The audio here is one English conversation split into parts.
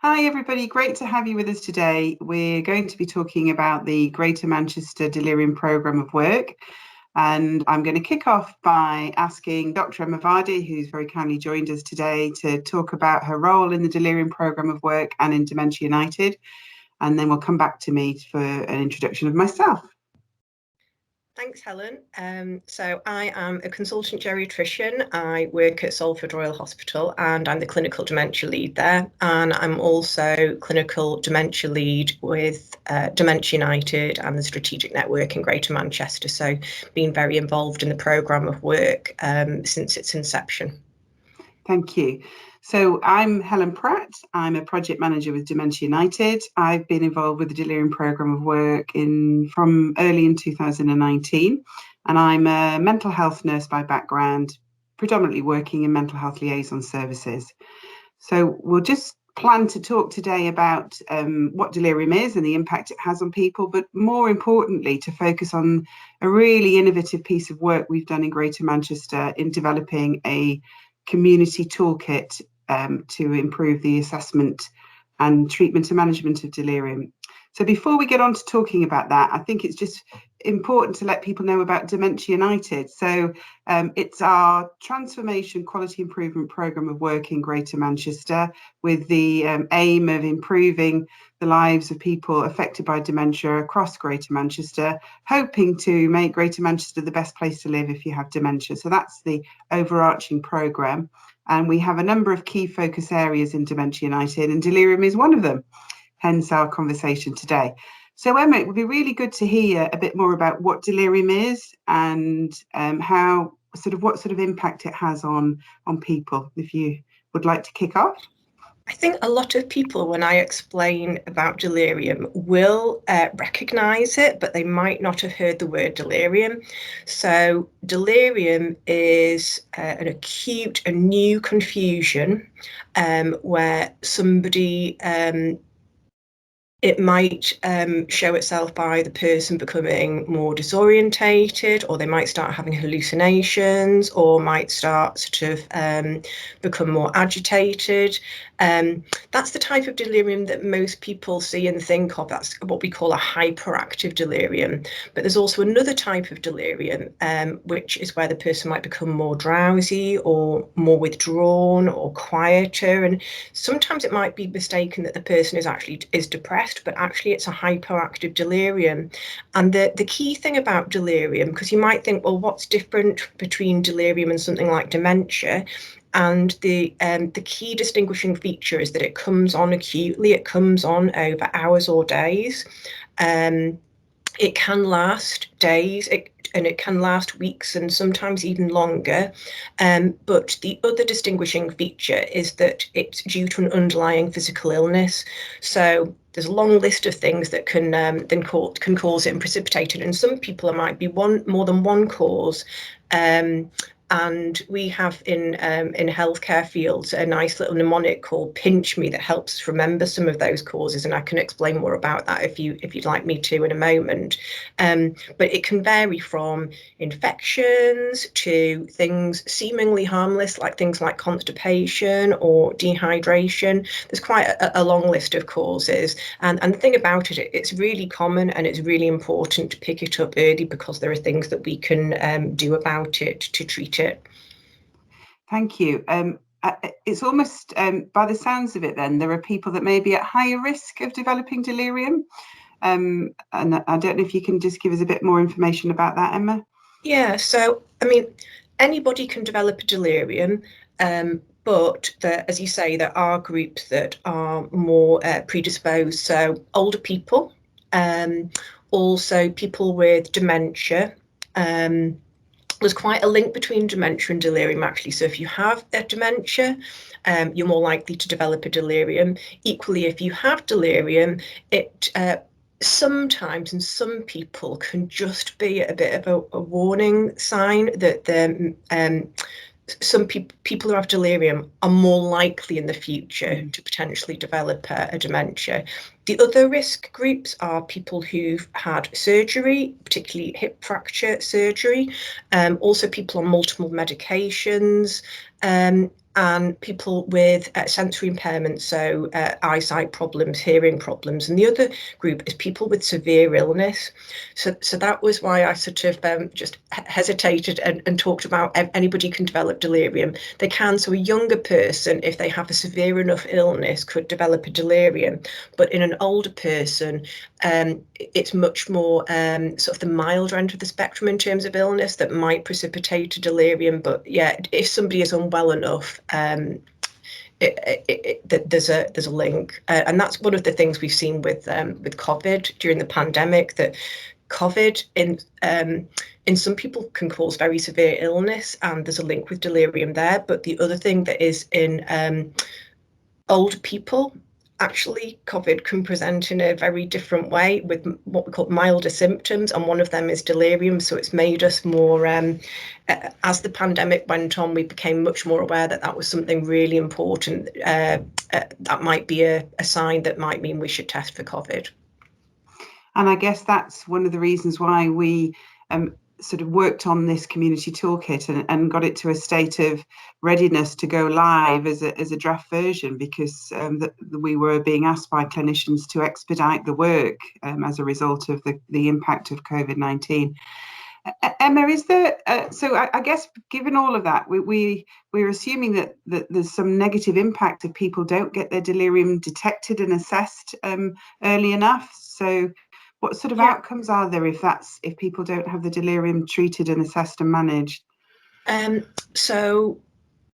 Hi everybody, great to have you with us today. We're going to be talking about the Greater Manchester Delirium Programme of Work, and I'm going to kick off by asking Dr. Emma Vardy, who's very kindly joined us today, to talk about her role in the Delirium Programme of Work and in Dementia United, and then we'll come back to me for an introduction of myself. Thanks, Helen. So I am a consultant geriatrician. I work at Salford Royal Hospital and I'm the clinical dementia lead there. And I'm also clinical dementia lead with Dementia United and the Strategic Network in Greater Manchester. So been very involved in the programme of work since its inception. Thank you. So I'm Helen Pratt. I'm a project manager with Dementia United. I've been involved with the Delirium Programme of Work from early in 2019, and I'm a mental health nurse by background, predominantly working in mental health liaison services. So we'll just plan to talk today about what delirium is and the impact it has on people, but more importantly, to focus on a really innovative piece of work we've done in Greater Manchester in developing a community toolkit to improve the assessment and treatment and management of delirium. So before we get on to talking about that, I think it's just important to let people know about Dementia United. So it's our transformation quality improvement programme of work in Greater Manchester with the aim of improving the lives of people affected by dementia across Greater Manchester, hoping to make Greater Manchester the best place to live if you have dementia. So that's the overarching programme. And we have a number of key focus areas in Dementia United, and delirium is one of them, hence our conversation today. So Emma, it would be really good to hear a bit more about what delirium is and what sort of impact it has on people, if you would like to kick off. I think a lot of people, when I explain about delirium, will recognise it, but they might not have heard the word delirium. So delirium is an acute and new confusion where somebody it might show itself by the person becoming more disorientated, or they might start having hallucinations, or might start sort of become more agitated. That's the type of delirium that most people see and think of. That's what we call a hyperactive delirium. But there's also another type of delirium, which is where the person might become more drowsy or more withdrawn or quieter. And sometimes it might be mistaken that the person is depressed, but actually it's a hyperactive delirium. And the key thing about delirium, because you might think, well, what's different between delirium and something like dementia? And the key distinguishing feature is that it comes on acutely. It comes on over hours or days. It can last days, and it can last weeks and sometimes even longer. But the other distinguishing feature is that it's due to an underlying physical illness. So there's a long list of things that can cause it and precipitate it. And some people, it might be more than one cause. And we have in healthcare fields a nice little mnemonic called Pinch Me that helps us remember some of those causes, and I can explain more about that if you'd like me to in a moment. But it can vary from infections to things seemingly harmless, like things like constipation or dehydration. There's quite a long list of causes, and the thing about it, it's really common, and it's really important to pick it up early because there are things that we can do about it to treat it. Thank you. It's almost, by the sounds of it then, there are people that may be at higher risk of developing delirium. And I don't know if you can just give us a bit more information about that, Emma. Yeah, so, I mean, anybody can develop a delirium, but as you say, there are groups that are more predisposed. So older people, also people with dementia. There's quite a link between dementia and delirium, actually. So if you have a dementia, you're more likely to develop a delirium. Equally, if you have delirium, it sometimes in some people can just be a bit of a warning sign that some people who have delirium are more likely in the future to potentially develop a dementia. The other risk groups are people who've had surgery, particularly hip fracture surgery, also people on multiple medications, and people with sensory impairment, so eyesight problems, hearing problems, and the other group is people with severe illness. So that was why I sort of just hesitated and talked about anybody can develop delirium. They can, so a younger person, if they have a severe enough illness, could develop a delirium, but in an older person, it's much more sort of the milder end of the spectrum in terms of illness that might precipitate a delirium. But yeah, if somebody is unwell enough, there's a link, and that's one of the things we've seen with COVID during the pandemic, that COVID in some people can cause very severe illness, and there's a link with delirium there. But the other thing that is in older people, actually COVID can present in a very different way with what we call milder symptoms, and one of them is delirium. So it's made us more, as the pandemic went on, we became much more aware that that was something really important. That might be a sign that might mean we should test for COVID. And I guess that's one of the reasons why we sort of worked on this community toolkit and got it to a state of readiness to go live as a draft version, because we were being asked by clinicians to expedite the work as a result of the impact of COVID-19. Emma, is there, so I guess given all of that, we're assuming that there's some negative impact if people don't get their delirium detected and assessed early enough. So what sort of outcomes are there if people don't have the delirium treated and assessed and managed? So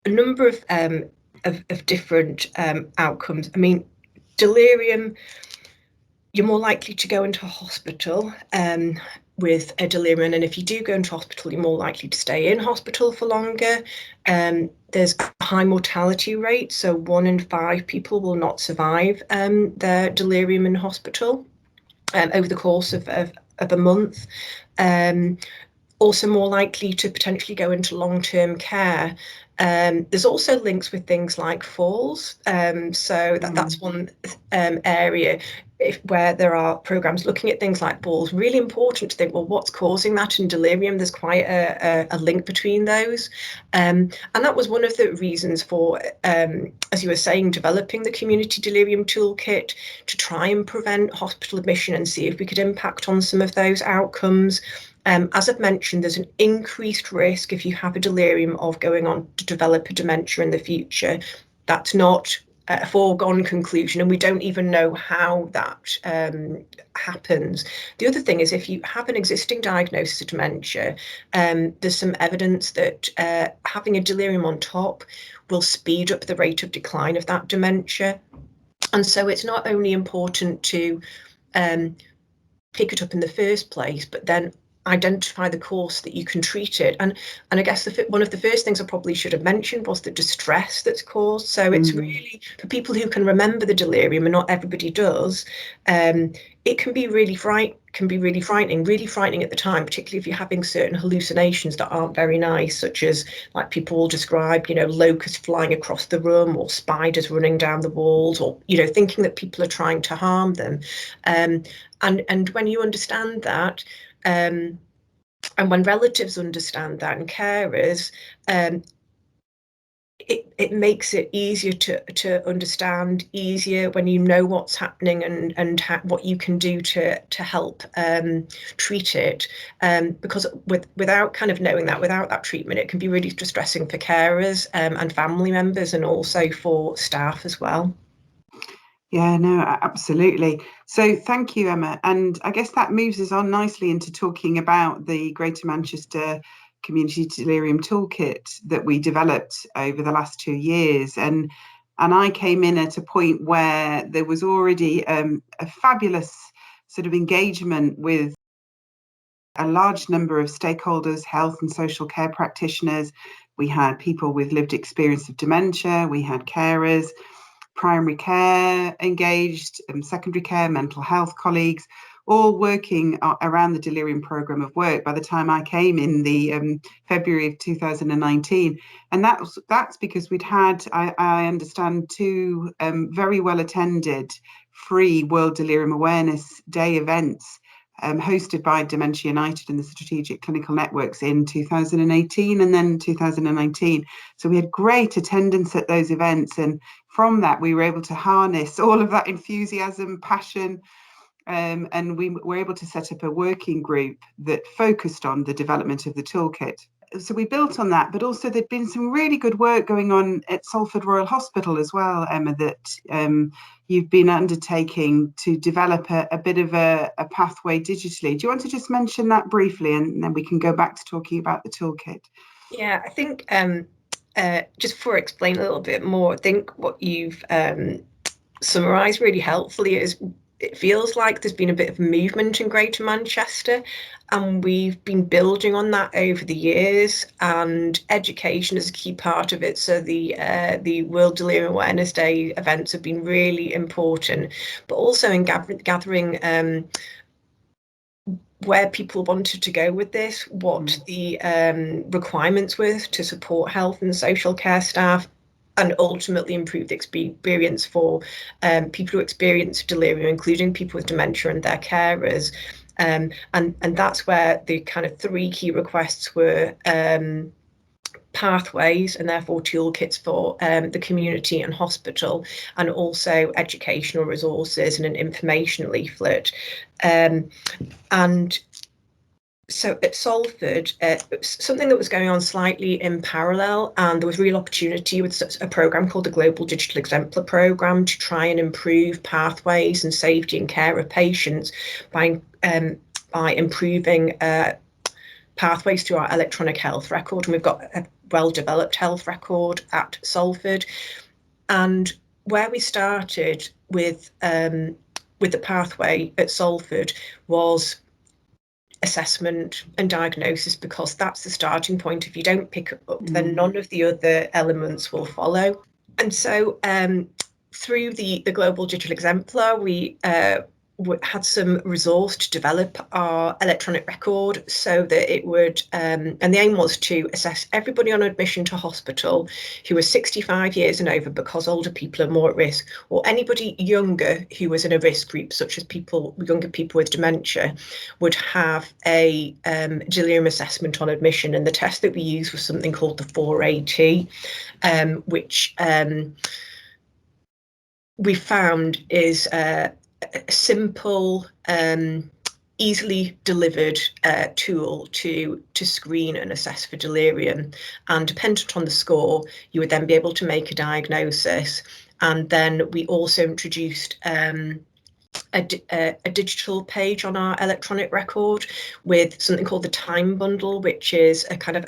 a number of different outcomes. I mean, delirium, you're more likely to go into a hospital with a delirium, and if you do go into hospital, you're more likely to stay in hospital for longer. There's a high mortality rate, so 1 in 5 people will not survive their delirium in hospital over the course of a month. Also more likely to potentially go into long-term care. There's also links with things like falls. So that's one area where there are programs looking at things like falls. Really important to think, well, what's causing that in delirium? There's quite a link between those. And that was one of the reasons for, as you were saying, developing the Community Delirium Toolkit to try and prevent hospital admission and see if we could impact on some of those outcomes. As I've mentioned, there's an increased risk if you have a delirium of going on to develop a dementia in the future. That's not a foregone conclusion, and we don't even know how that happens. The other thing is, if you have an existing diagnosis of dementia, there's some evidence that having a delirium on top will speed up the rate of decline of that dementia. And so it's not only important to pick it up in the first place, but then identify the course that you can treat it. And I guess one of the first things I probably should have mentioned was the distress that's caused. So it's really, for people who can remember the delirium, and not everybody does, it can be really frightening at the time, particularly if you're having certain hallucinations that aren't very nice, such as, like people will describe, locusts flying across the room, or spiders running down the walls, or thinking that people are trying to harm them. And when you understand that, and when relatives understand that, and carers, it makes it easier to understand, easier when you know what's happening and what you can do to help treat it. Because without kind of knowing that, without that treatment, it can be really distressing for carers and family members, and also for staff as well. Yeah, no, absolutely. So thank you, Emma. And I guess that moves us on nicely into talking about the Greater Manchester Community Delirium Toolkit that we developed over the last 2 years. And I came in at a point where there was already a fabulous sort of engagement with a large number of stakeholders, health and social care practitioners. We had people with lived experience of dementia, we had carers, primary care engaged, secondary care, mental health colleagues, all working around the delirium programme of work by the time I came in the February of 2019. And that's because we'd had, I understand, 2 very well attended free World Delirium Awareness Day events hosted by Dementia United and the Strategic Clinical Networks in 2018 and then 2019. So we had great attendance at those events, and from that we were able to harness all of that enthusiasm, passion, and we were able to set up a working group that focused on the development of the toolkit. So we built on that, but also there'd been some really good work going on at Salford Royal Hospital as well, Emma, that you've been undertaking to develop a bit of a pathway digitally. Do you want to just mention that briefly, and then we can go back to talking about the toolkit? Yeah, I think just for explain a little bit more, I think what you've summarised really helpfully is it feels like there's been a bit of movement in Greater Manchester, and we've been building on that over the years, and education is a key part of it. So the World Delirium Awareness Day events have been really important, but also in gathering where people wanted to go with this, what the requirements were to support health and social care staff, and ultimately improve the experience for people who experience delirium, including people with dementia and their carers. And that's where the kind of three key requests were pathways, and therefore toolkits for the community and hospital, and also educational resources and an information leaflet. And so at Salford, something that was going on slightly in parallel, and there was real opportunity with a programme called the Global Digital Exemplar Programme to try and improve pathways and safety and care of patients by improving pathways to our electronic health record. And we've got a well-developed health record at Salford. And where we started with the pathway at Salford was assessment and diagnosis, because that's the starting point. If you don't pick it up, then none of the other elements will follow. And so through the Global Digital Exemplar, we had some resource to develop our electronic record so that it would, and the aim was to assess everybody on admission to hospital who was 65 years and over, because older people are more at risk, or anybody younger who was in a risk group, such as younger people with dementia, would have a delirium assessment on admission. And the test that we used was something called the 4AT, which we found is a simple, easily delivered tool to screen and assess for delirium. And dependent on the score, you would then be able to make a diagnosis. And then we also introduced a digital page on our electronic record with something called the time bundle, which is a kind of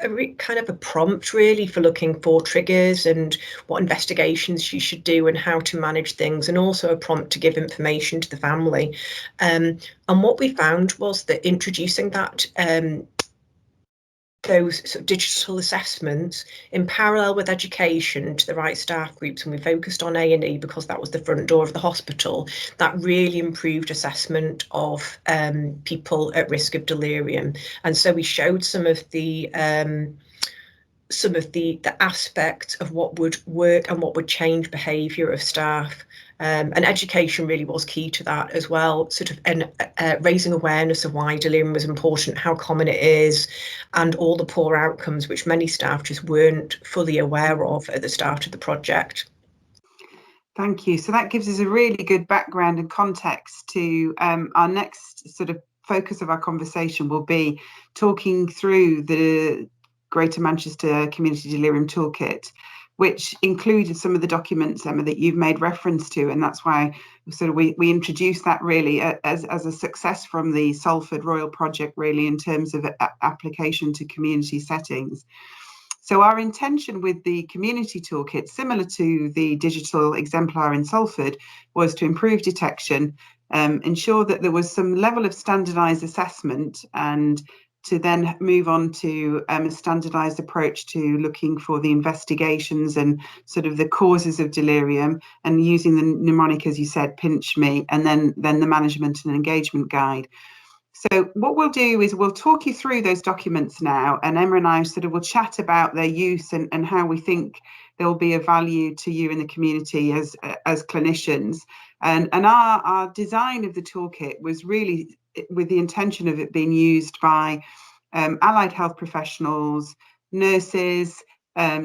a prompt really for looking for triggers and what investigations you should do and how to manage things, and also a prompt to give information to the family. And what we found was that introducing that those sort of digital assessments in parallel with education to the right staff groups, and we focused on A&E because that was the front door of the hospital, that really improved assessment of people at risk of delirium. And so we showed some of the aspects of what would work and what would change behaviour of staff. And education really was key to that as well, sort of, and raising awareness of why delirium was important, how common it is, and all the poor outcomes which many staff just weren't fully aware of at the start of the project. Thank you. So that gives us a really good background and context to our next sort of focus of our conversation will be talking through the Greater Manchester Community Delirium Toolkit, which included some of the documents, Emma, that you've made reference to, and that's why sort of we introduced that really as a success from the Salford Royal Project, really, in terms of application to community settings. So our intention with the community toolkit, similar to the digital exemplar in Salford, was to improve detection, ensure that there was some level of standardised assessment, and to then move on to a standardised approach to looking for the investigations and sort of the causes of delirium, and using the mnemonic, as you said, Pinch Me, and then the management and engagement guide. So what we'll do is we'll talk you through those documents now, and Emma and I sort of will chat about their use and how we think they'll be of value to you in the community as clinicians. And our design of the toolkit was really with the intention of it being used by allied health professionals, nurses,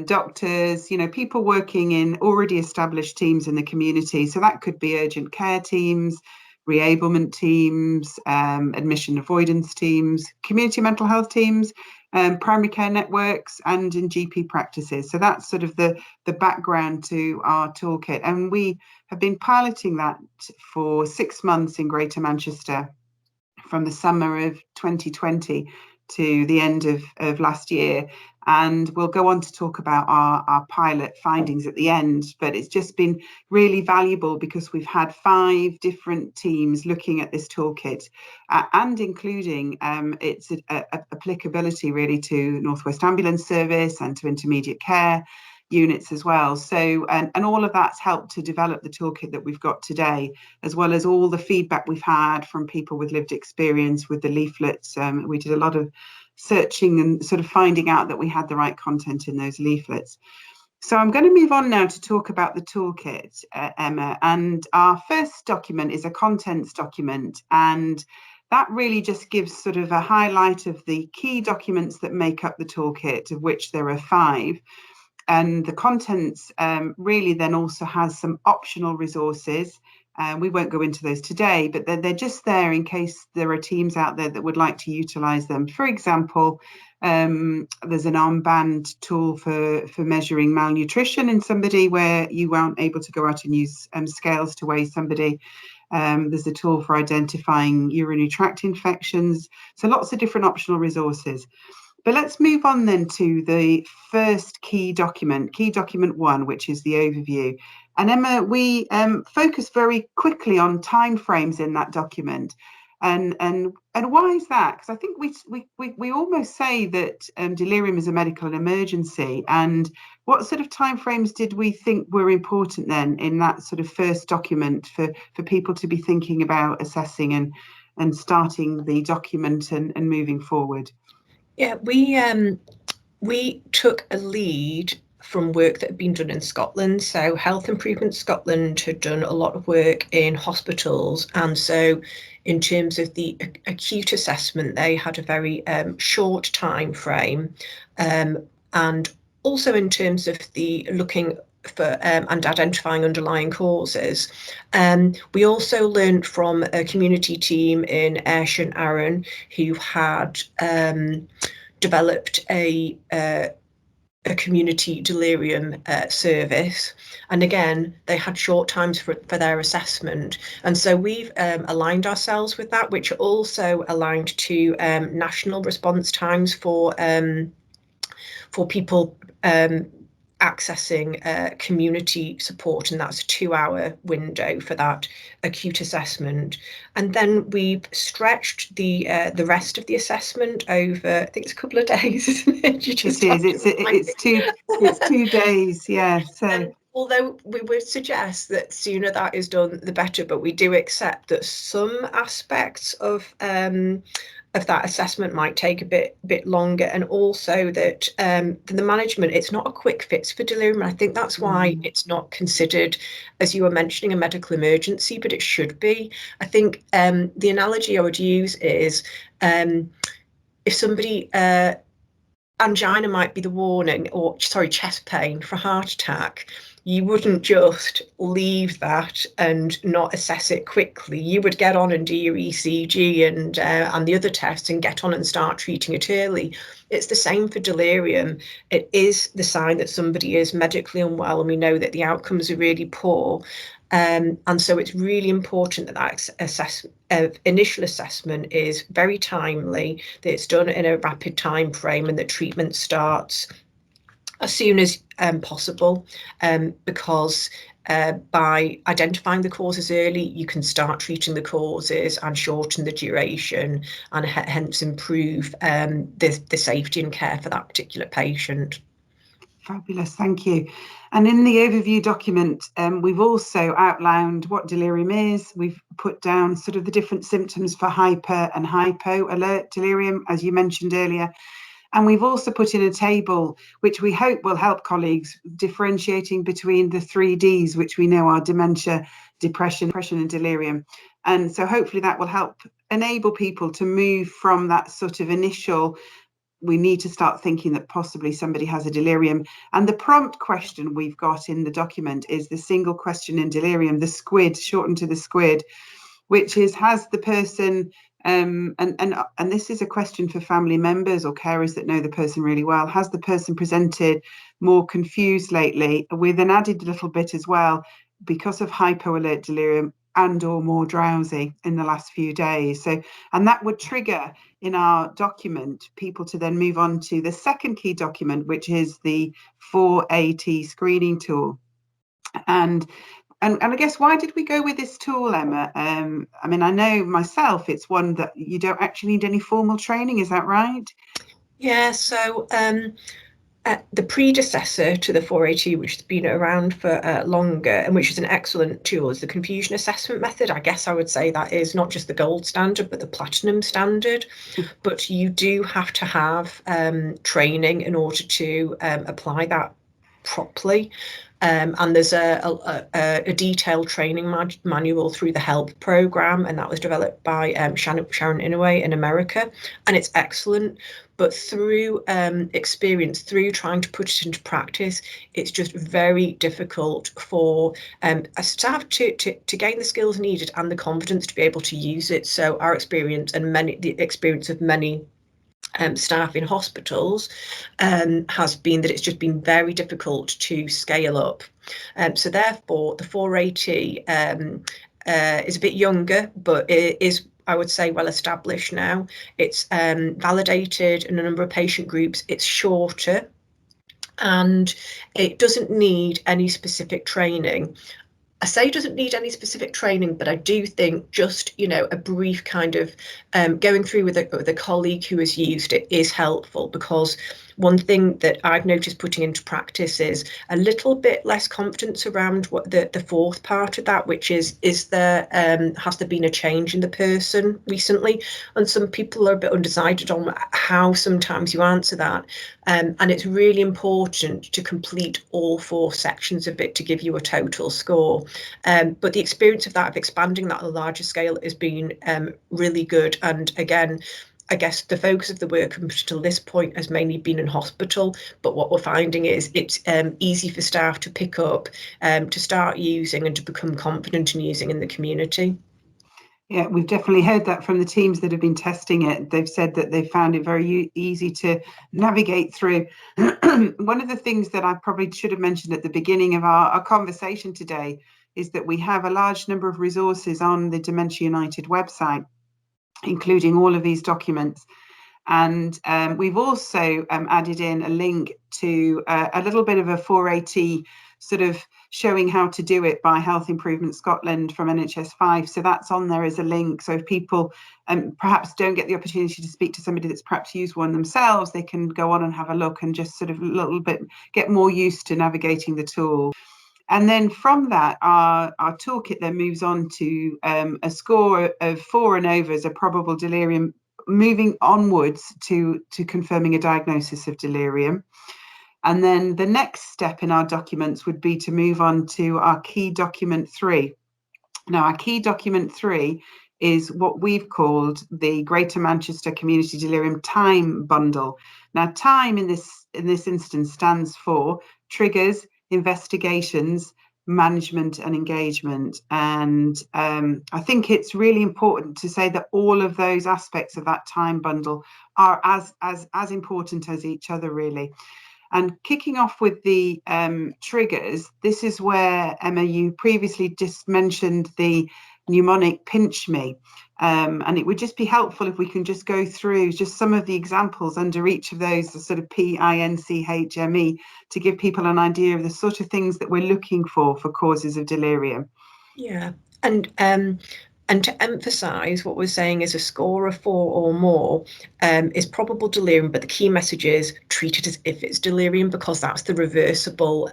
doctors, people working in already established teams in the community. So that could be urgent care teams, reablement teams, admission avoidance teams, community mental health teams, primary care networks, and in GP practices. So that's sort of the background to our toolkit. And we have been piloting that for 6 months in Greater Manchester from the summer of 2020 to the end of last year. And we'll go on to talk about our pilot findings at the end, but it's just been really valuable because we've had 5 different teams looking at this toolkit and including its applicability really to North West Ambulance Service and to intermediate care units as well. So, and all of that's helped to develop the toolkit that we've got today, as well as all the feedback we've had from people with lived experience with the leaflets. We did a lot of searching and sort of finding out that we had the right content in those leaflets. So I'm going to move on now to talk about the toolkit, Emma, and our first document is a contents document, and that really just gives sort of a highlight of the key documents that make up the toolkit, of which there are 5. And the contents really then also has some optional resources. We won't go into those today, but they're just there in case there are teams out there that would like to utilize them. For example, there's an armband tool for measuring malnutrition in somebody where you weren't able to go out and use scales to weigh somebody. There's a tool for identifying urinary tract infections. So lots of different optional resources. But let's move on then to the first key document 1, which is the overview. And Emma, we focus very quickly on timeframes in that document. And why is that? Because I think we almost say that delirium is a medical emergency. And what sort of timeframes did we think were important then in that sort of first document for people to be thinking about assessing and starting the document and moving forward? Yeah, we took a lead from work that had been done in Scotland. So Health Improvement Scotland had done a lot of work in hospitals, and so in terms of the acute assessment, they had a very short time frame, and also in terms of the looking for and identifying underlying causes. We also learned from a community team in Ayrshire and Arran who had developed a community delirium service, and again they had short times for their assessment, and so we've aligned ourselves with that, which also aligned to national response times for people accessing community support, and that's a 2-hour window for that acute assessment. And then we've stretched the rest of the assessment over, I think it's a couple of days, isn't it? It's 2 days, yeah. So although we would suggest that sooner that is done, the better, but we do accept that some aspects of that assessment might take a bit longer, and also that the management, it's not a quick fix for delirium, and I think that's why it's not considered, as you were mentioning, a medical emergency, but it should be. I think the analogy I would use is if somebody angina might be the warning, or chest pain for a heart attack, you wouldn't just leave that and not assess it quickly. You would get on and do your ECG and the other tests and get on and start treating it early. It's the same for delirium. It is the sign that somebody is medically unwell, and we know that the outcomes are really poor. And so it's really important that initial assessment is very timely, that it's done in a rapid time frame, and that treatment starts as soon as possible, because by identifying the causes early, you can start treating the causes and shorten the duration, and hence improve the safety and care for that particular patient. Fabulous, thank you. And in the overview document, we've also outlined what delirium is. We've put down sort of the different symptoms for hyper and hypo alert delirium, as you mentioned earlier. And we've also put in a table which we hope will help colleagues differentiating between the 3Ds, which we know are dementia, depression, and delirium. And so hopefully that will help enable people to move from that sort of initial, we need to start thinking that possibly somebody has a delirium. And the prompt question we've got in the document is the single question in delirium, the SQUID, shortened to the SQUID, which is, has the person, and this is a question for family members or carers that know the person really well, has the person presented more confused lately, with an added little bit as well, because of hypoalert delirium and or more drowsy in the last few days. So, and that would trigger in our document people to then move on to the second key document, which is the 4AT screening tool. And I guess, why did we go with this tool, Emma? I mean, I know myself, it's one that you don't actually need any formal training, is that right? Yeah, so the predecessor to the 4AT, which has been around for longer and which is an excellent tool, is the confusion assessment method. I guess I would say that is not just the gold standard, but the platinum standard. But you do have to have training in order to apply that properly. And there's a detailed training manual through the HELP program, and that was developed by Sharon Inouye in America, and it's excellent. But through experience, through trying to put it into practice, it's just very difficult for a staff to gain the skills needed and the confidence to be able to use it. So our experience, and the experience of many staff in hospitals has been that it's just been very difficult to scale up. So therefore, the 4AT is a bit younger, but it is, I would say, well established now. It's validated in a number of patient groups. It's shorter, and it doesn't need any specific training. I say doesn't need any specific training, but I do think just, a brief kind of going through with a colleague who has used it is helpful, because one thing that I've noticed putting into practice is a little bit less confidence around what the fourth part of that, which is there has there been a change in the person recently? And some people are a bit undecided on how sometimes you answer that. And it's really important to complete all 4 sections of it to give you a total score. But the experience of that, of expanding that on a larger scale, has been really good. And again, I guess the focus of the work up until this point has mainly been in hospital, but what we're finding is it's easy for staff to pick up, to start using and to become confident in using in the community. Yeah, we've definitely heard that from the teams that have been testing it. They've said that they found it very easy to navigate through. One of the things that I probably should have mentioned at the beginning of our conversation today is that we have a large number of resources on the Dementia United website, including all of these documents. And we've also added in a link to a little bit of a 4AT sort of showing how to do it by Health Improvement Scotland from NHS5. So that's on there as a link. So if people perhaps don't get the opportunity to speak to somebody that's perhaps used one themselves, they can go on and have a look and just sort of a little bit get more used to navigating the tool. And then from that, our toolkit then moves on to a score of 4 and over as a probable delirium, moving onwards to confirming a diagnosis of delirium. And then the next step in our documents would be to move on to our key document 3. Now, our key document 3 is what we've called the Greater Manchester Community Delirium Time Bundle. Now, time in this instance stands for triggers, investigations, management and engagement. And I think it's really important to say that all of those aspects of that time bundle are as important as each other, really. And kicking off with the triggers, this is where, Emma, you previously just mentioned the mnemonic pinch me. And it would just be helpful if we can just go through just some of the examples under each of those, the sort of PINCHME, to give people an idea of the sort of things that we're looking for causes of delirium. Yeah, and to emphasise what we're saying is a score of 4 or more is probable delirium, but the key message is treat it as if it's delirium, because that's the reversible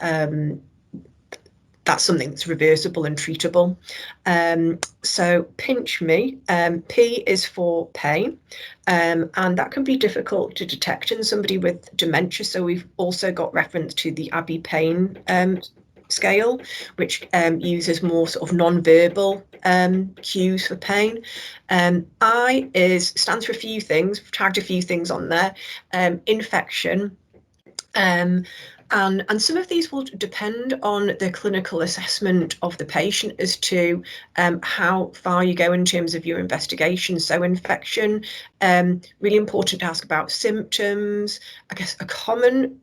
that's something that's reversible and treatable. So pinch me, P is for pain, and that can be difficult to detect in somebody with dementia. So we've also got reference to the Abbey Pain scale, which uses more sort of non-verbal cues for pain. I stands for a few things. We've tagged a few things on there. Infection. And some of these will depend on the clinical assessment of the patient as to how far you go in terms of your investigation. So infection, really important to ask about symptoms. I guess a common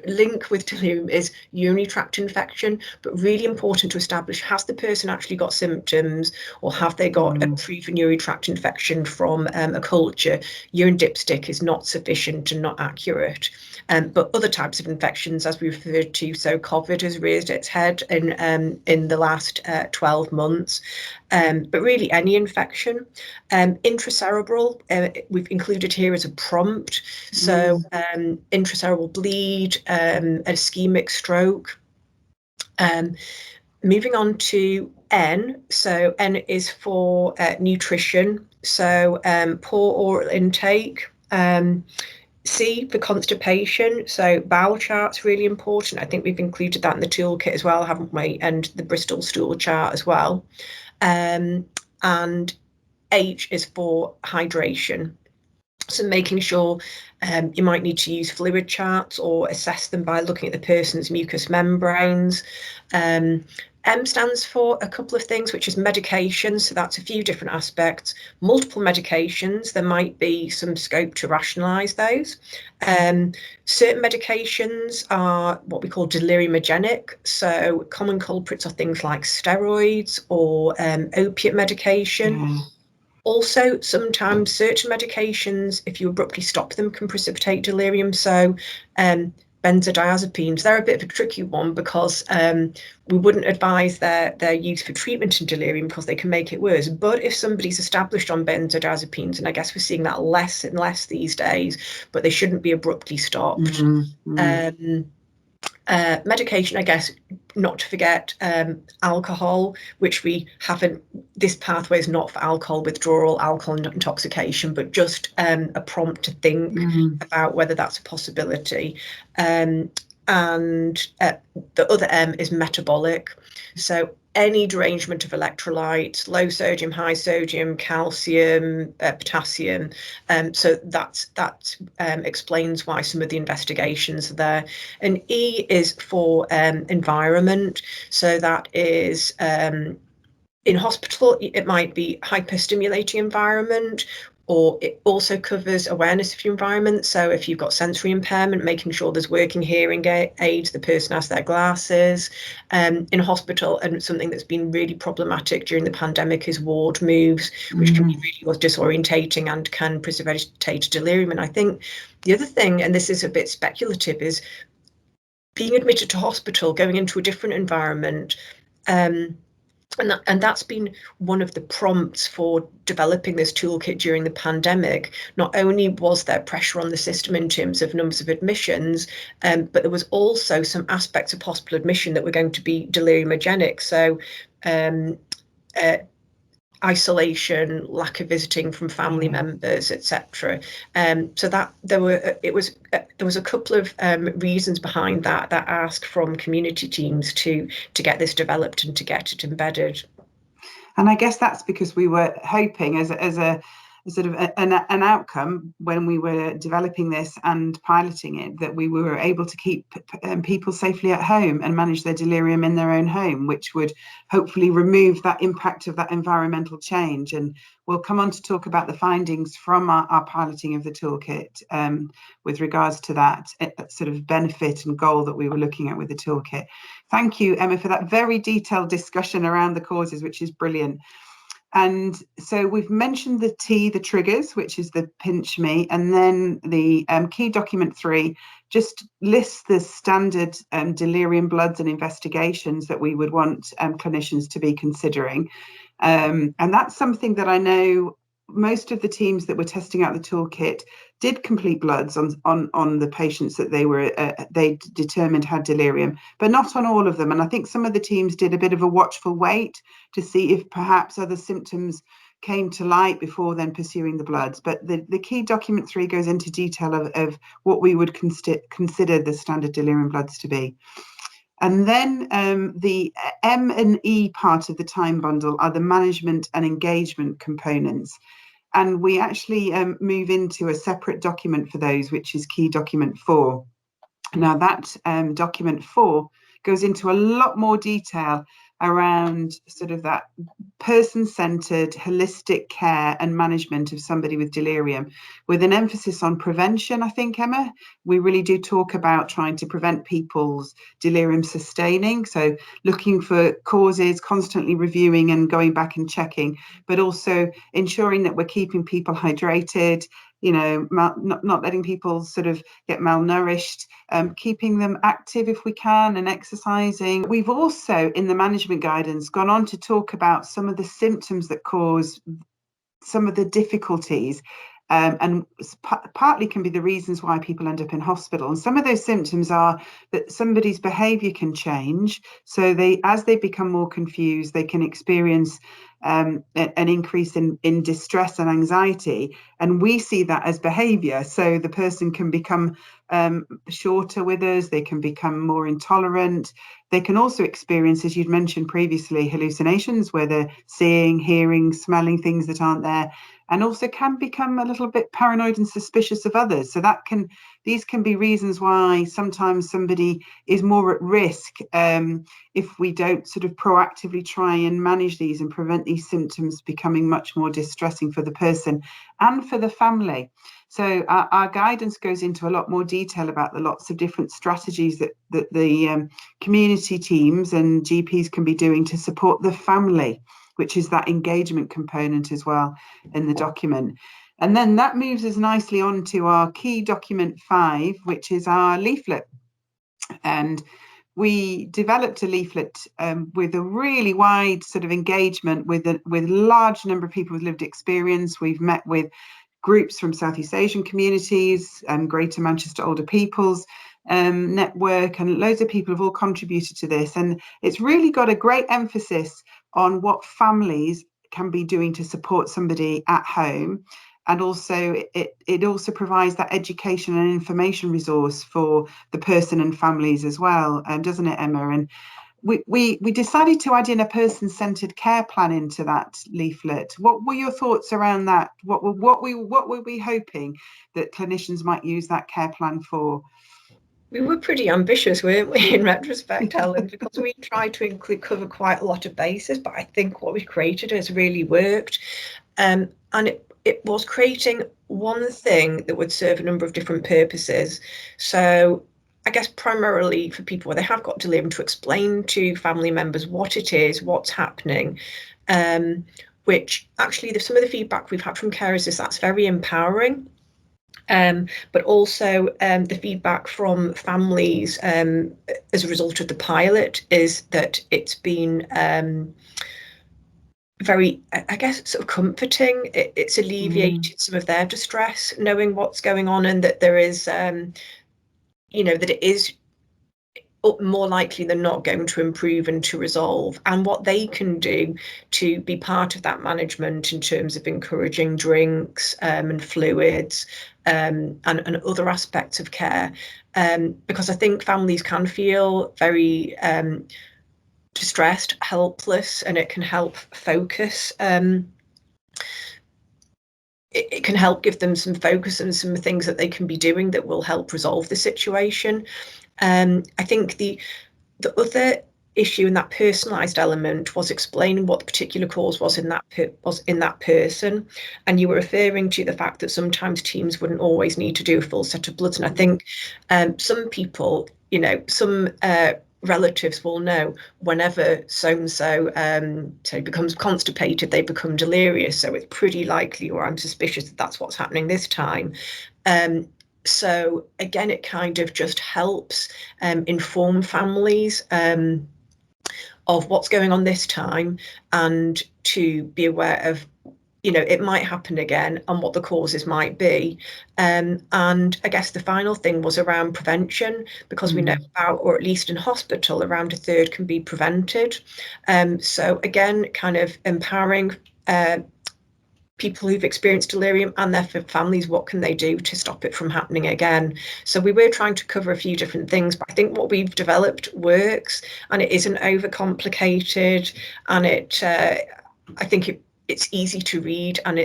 link with delirium is urinary tract infection, but really important to establish, has the person actually got symptoms, or have they got a proven urinary tract infection from a culture? Urine dipstick is not sufficient and not accurate. But other types of infections, as we referred to, so COVID has raised its head in the last 12 months, but really any infection. Intracerebral, we've included here as a prompt, so intracerebral bleed, ischemic stroke. Moving on to N, so N is for nutrition, so poor oral intake. C for constipation, so bowel chart's really important. I think we've included that in the toolkit as well, haven't we? And the Bristol stool chart as well. And H is for hydration. So making sure you might need to use fluid charts or assess them by looking at the person's mucous membranes. M stands for a couple of things, which is medication. So that's a few different aspects. Multiple medications, there might be some scope to rationalise those. Certain medications are what we call deliriumogenic. So common culprits are things like steroids or opiate medication. Also, sometimes certain medications, if you abruptly stop them, can precipitate delirium. So benzodiazepines, they're a bit of a tricky one because we wouldn't advise their use for treatment in delirium because they can make it worse. But if somebody's established on benzodiazepines, and I guess we're seeing that less and less these days, but they shouldn't be abruptly stopped. Medication, I guess, not to forget alcohol, which we haven't, this pathway is not for alcohol withdrawal, alcohol intoxication, but just a prompt to think about whether that's a possibility. And the other M is metabolic. So any derangement of electrolytes, low sodium, high sodium, calcium, potassium. So that explains why some of the investigations are there. And E is for environment. So that is in hospital, it might be hyperstimulating environment, or it also covers awareness of your environment. So if you've got sensory impairment, making sure there's working hearing aids, the person has their glasses. In hospital, and something that's been really problematic during the pandemic is ward moves, which can be really disorientating and can precipitate delirium. And I think the other thing, and this is a bit speculative, is being admitted to hospital, going into a different environment. And that's been one of the prompts for developing this toolkit during the pandemic. Not only was there pressure on the system in terms of numbers of admissions, but there was also some aspects of hospital admission that were going to be deliriumogenic. So isolation, lack of visiting from family members, etc. So that there was a couple of reasons behind that ask from community teams to get this developed and to get it embedded. And I guess that's because we were hoping as a sort of an outcome when we were developing this and piloting it, that we were able to keep people safely at home and manage their delirium in their own home, which would hopefully remove that impact of that environmental change. And we'll come on to talk about the findings from our piloting of the toolkit with regards to that sort of benefit and goal that we were looking at with the toolkit. Thank you, Emma, for that very detailed discussion around the causes, which is brilliant. And so we've mentioned the T, the triggers, which is the pinch me, and then the key document 3 just lists the standard delirium bloods and investigations that we would want clinicians to be considering. And that's something that I know most of the teams that were testing out the toolkit did complete bloods on the patients that they determined had delirium, but not on all of them. And I think some of the teams did a bit of a watchful wait to see if perhaps other symptoms came to light before then pursuing the bloods. But the key document 3 goes into detail of what we would consider the standard delirium bloods to be. And then the M and E part of the time bundle are the management and engagement components. And we actually move into a separate document for those, which is key document 4. Now that document 4 goes into a lot more detail around sort of that person-centered holistic care and management of somebody with delirium, with an emphasis on prevention. I think, Emma, we really do talk about trying to prevent people's delirium sustaining, so looking for causes, constantly reviewing and going back and checking, but also ensuring that we're keeping people hydrated, not letting people sort of get malnourished, keeping them active if we can, and exercising. We've also, in the management guidance, gone on to talk about some of the symptoms that cause some of the difficulties, and partly can be the reasons why people end up in hospital. And some of those symptoms are that somebody's behaviour can change. So as they become more confused, they can experience an increase in distress and anxiety. And we see that as behaviour. So the person can become shorter with us, they can become more intolerant. They can also experience, as you'd mentioned previously, hallucinations where they're seeing, hearing, smelling things that aren't there, and also can become a little bit paranoid and suspicious of others. So these can be reasons why sometimes somebody is more at risk if we don't sort of proactively try and manage these and prevent these symptoms becoming much more distressing for the person and for the family. So our guidance goes into a lot more detail about the lots of different strategies that the community teams and GPs can be doing to support the family, which is that engagement component as well in the document. And then that moves us nicely on to our key document 5, which is our leaflet. And we developed a leaflet with a really wide sort of engagement with a large number of people with lived experience. We've met with groups from Southeast Asian communities, Greater Manchester Older People's Network, and loads of people have all contributed to this. And it's really got a great emphasis on what families can be doing to support somebody at home. And also it also provides that education and information resource for the person and families as well, doesn't it, Emma? And we decided to add in a person-centered care plan into that leaflet. What were your thoughts around that? What were we hoping that clinicians might use that care plan for? We were pretty ambitious, weren't we, in retrospect, Helen, because we tried to cover quite a lot of bases, but I think what we created has really worked. And it was creating one thing that would serve a number of different purposes. So I guess primarily for people where they have got delirium, to explain to family members what it is, what's happening, which actually some of the feedback we've had from carers is that's very empowering. But also the feedback from families as a result of the pilot is that it's been very, I guess, sort of comforting. It's alleviated some of their distress, knowing what's going on, and that there is, that it is more likely than not going to improve and to resolve, and what they can do to be part of that management in terms of encouraging drinks and fluids and other aspects of care, because I think families can feel very distressed, helpless, and it can help focus. It can help give them some focus and some things that they can be doing that will help resolve the situation. I think the other issue in that personalised element was explaining what the particular cause was in that person, and you were referring to the fact that sometimes teams wouldn't always need to do a full set of bloods, and I think some people, some relatives will know whenever so-and-so becomes constipated, they become delirious, so it's pretty likely, or I'm suspicious that that's what's happening this time. So again, it kind of just helps inform families of what's going on this time, and to be aware of it might happen again and what the causes might be. And I guess the final thing was around prevention, because we know about, or at least in hospital, around a third can be prevented. So again, kind of empowering people who've experienced delirium and their families, what can they do to stop it from happening again? So we were trying to cover a few different things, but I think what we've developed works, and it isn't overcomplicated, and I think it's easy to read, and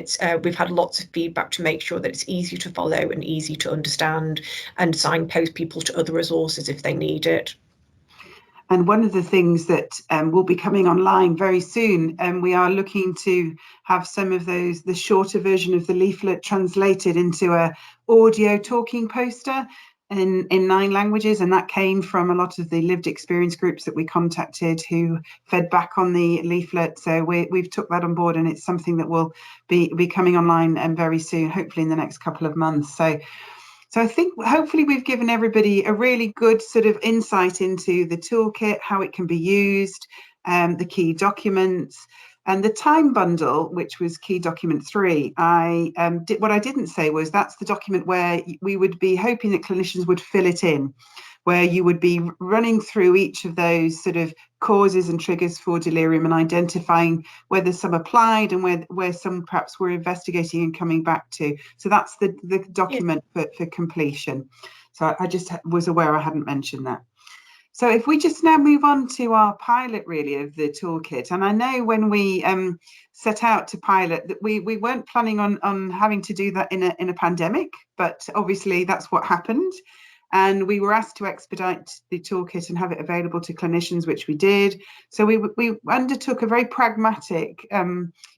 we've had lots of feedback to make sure that it's easy to follow and easy to understand, and signpost people to other resources if they need it. And one of the things that will be coming online very soon, we are looking to have some of the shorter version of the leaflet translated into a audio talking poster in 9 languages, and that came from a lot of the lived experience groups that we contacted who fed back on the leaflet. So we've took that on board, and it's something that will be coming online very soon, hopefully in the next couple of months. So I think hopefully we've given everybody a really good sort of insight into the toolkit, how it can be used, the key documents, and the time bundle, which was key document 3. What I didn't say was that's the document where we would be hoping that clinicians would fill it in, where you would be running through each of those sort of causes and triggers for delirium and identifying whether some applied and where some perhaps we're investigating and coming back to. So that's the document for completion. So I just was aware I hadn't mentioned that. So if we just now move on to our pilot really of the toolkit, and I know when we set out to pilot that we weren't planning on having to do that in a pandemic, but obviously that's what happened. And we were asked to expedite the toolkit and have it available to clinicians, which we did. So we undertook a very pragmatic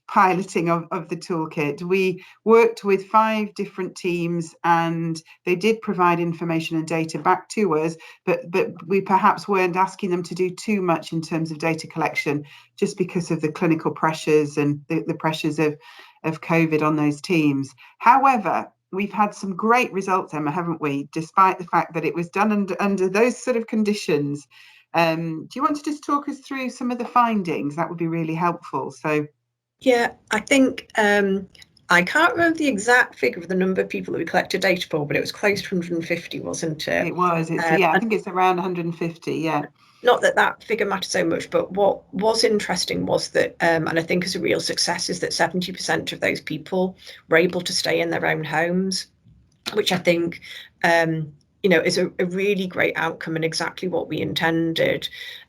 piloting of the toolkit. We worked with 5 different teams, and they did provide information and data back to us, but we perhaps weren't asking them to do too much in terms of data collection, just because of the clinical pressures and the pressures of COVID on those teams. However, we've had some great results, Emma, haven't we? Despite the fact that it was done under those sort of conditions. Do you want to just talk us through some of the findings? That would be really helpful. So, yeah, I think I can't remember the exact figure of the number of people that we collected data for, but it was close to 150, wasn't it? It was. Yeah, I think it's around 150. Yeah. Not that figure matters so much, but what was interesting was that, and I think is a real success, is that 70% of those people were able to stay in their own homes, which I think, is a really great outcome and exactly what we intended.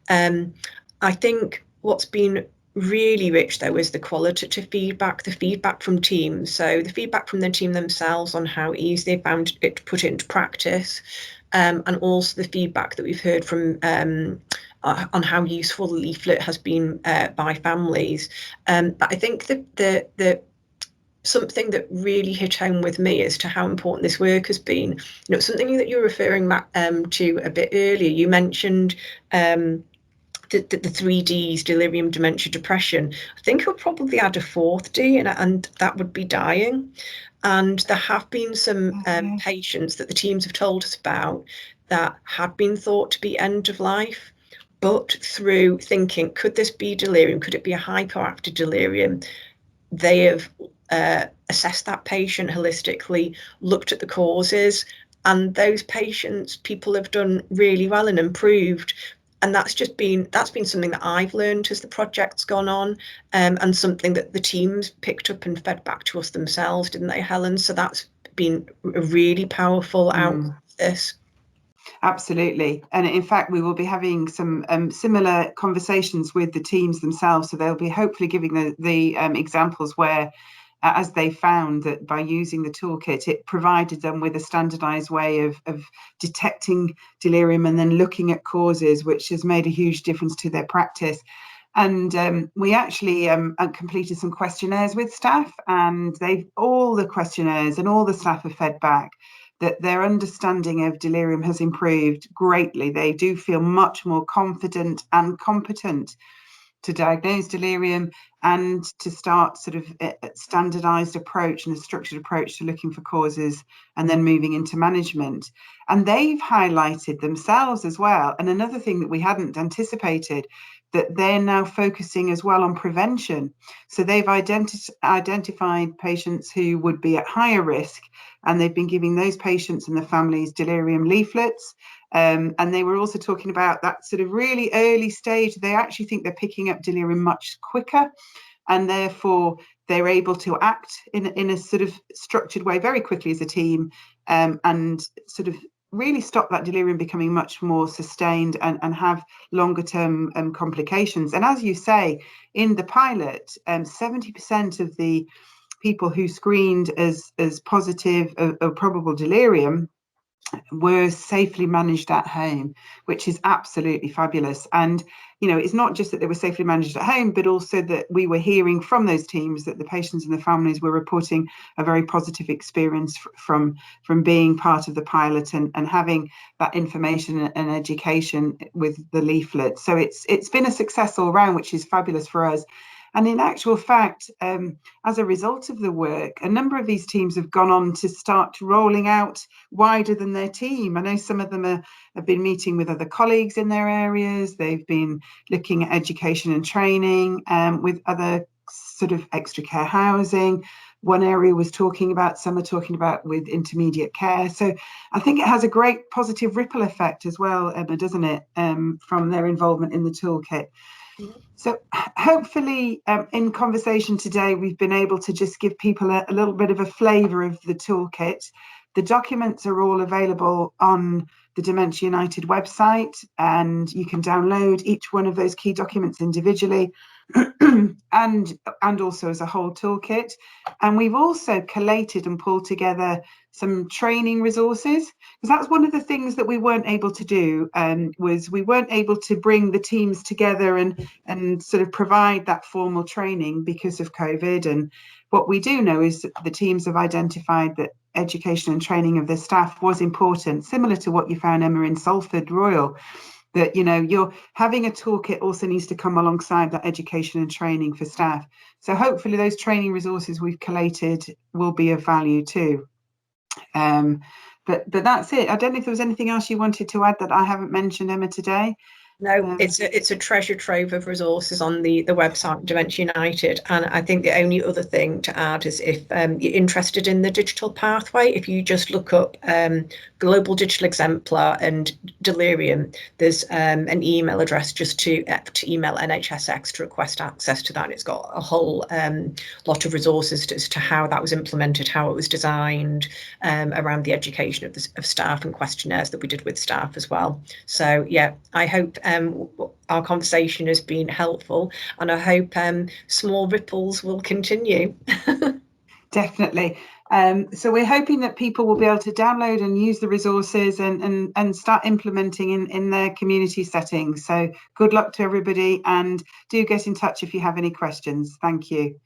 I think what's been really rich, though, is the qualitative feedback, the feedback from teams. So the feedback from the team themselves on how easy they found it to put it into practice. And also the feedback that we've heard from on how useful the leaflet has been by families. But I think the something that really hit home with me as to how important this work has been. Something that you were referring back to a bit earlier. You mentioned the 3 Ds: delirium, dementia, depression. I think I'll probably add a 4th D, and that would be dying. And there have been some patients that the teams have told us about that had been thought to be end of life, but through thinking, could this be delirium? Could it be a hypoactive delirium? They have assessed that patient holistically, looked at the causes, and those patients, people have done really well and improved. And that's been something that I've learned as the project's gone on, and something that the teams picked up and fed back to us themselves, didn't they, Helen? So that's been a really powerful outcome of this. Absolutely. And in fact, we will be having some similar conversations with the teams themselves. So they'll be hopefully giving the examples where, as they found that by using the toolkit, it provided them with a standardized way of detecting delirium and then looking at causes, which has made a huge difference to their practice. And we actually completed some questionnaires with staff, and all the questionnaires and all the staff have fed back that their understanding of delirium has improved greatly. They do feel much more confident and competent to diagnose delirium, and to start sort of a standardized approach and a structured approach to looking for causes and then moving into management. And they've highlighted themselves as well. And another thing that we hadn't anticipated, that they're now focusing as well on prevention. So they've identified patients who would be at higher risk, and they've been giving those patients and the families delirium leaflets. And they were also talking about that sort of really early stage. They actually think they're picking up delirium much quicker, and therefore they're able to act in a sort of structured way very quickly as a team, and sort of really stop that delirium becoming much more sustained and have longer term complications. And as you say, in the pilot, 70% of the people who screened as positive or probable delirium were safely managed at home, which is absolutely fabulous. And it's not just that they were safely managed at home, but also that we were hearing from those teams that the patients and the families were reporting a very positive experience from being part of the pilot and having that information and education with the leaflet. So it's been a success all round, which is fabulous for us. And in actual fact, as a result of the work, a number of these teams have gone on to start rolling out wider than their team. I know some of them have been meeting with other colleagues in their areas. They've been looking at education and training with other sort of extra care housing. One area was talking about, some are talking about with intermediate care. So I think it has a great positive ripple effect as well, Emma, doesn't it, from their involvement in the toolkit. So hopefully in conversation today, we've been able to just give people a little bit of a flavour of the toolkit. The documents are all available on the Dementia United website, and you can download each one of those key documents individually and also as a whole toolkit. And we've also collated and pulled together some training resources, because that's one of the things that we weren't able to do, was we weren't able to bring the teams together and sort of provide that formal training because of COVID. And what we do know is that the teams have identified that education and training of their staff was important, similar to what you found, Emma, in Salford Royal, that you're having a toolkit also needs to come alongside that education and training for staff. So hopefully those training resources we've collated will be of value too. But that's it. I don't know if there was anything else you wanted to add that I haven't mentioned, Emma, today. No, it's a treasure trove of resources on the website Dementia United. And I think the only other thing to add is if you're interested in the digital pathway, if you just look up Global Digital Exemplar and Delirium, there's an email address just to email NHSX to request access to that. And it's got a whole lot of resources as to how that was implemented, how it was designed, around the education of staff and questionnaires that we did with staff as well. So yeah, I hope our conversation has been helpful, and I hope small ripples will continue. Definitely. So we're hoping that people will be able to download and use the resources and start implementing in their community settings. So good luck to everybody, and do get in touch if you have any questions. Thank you.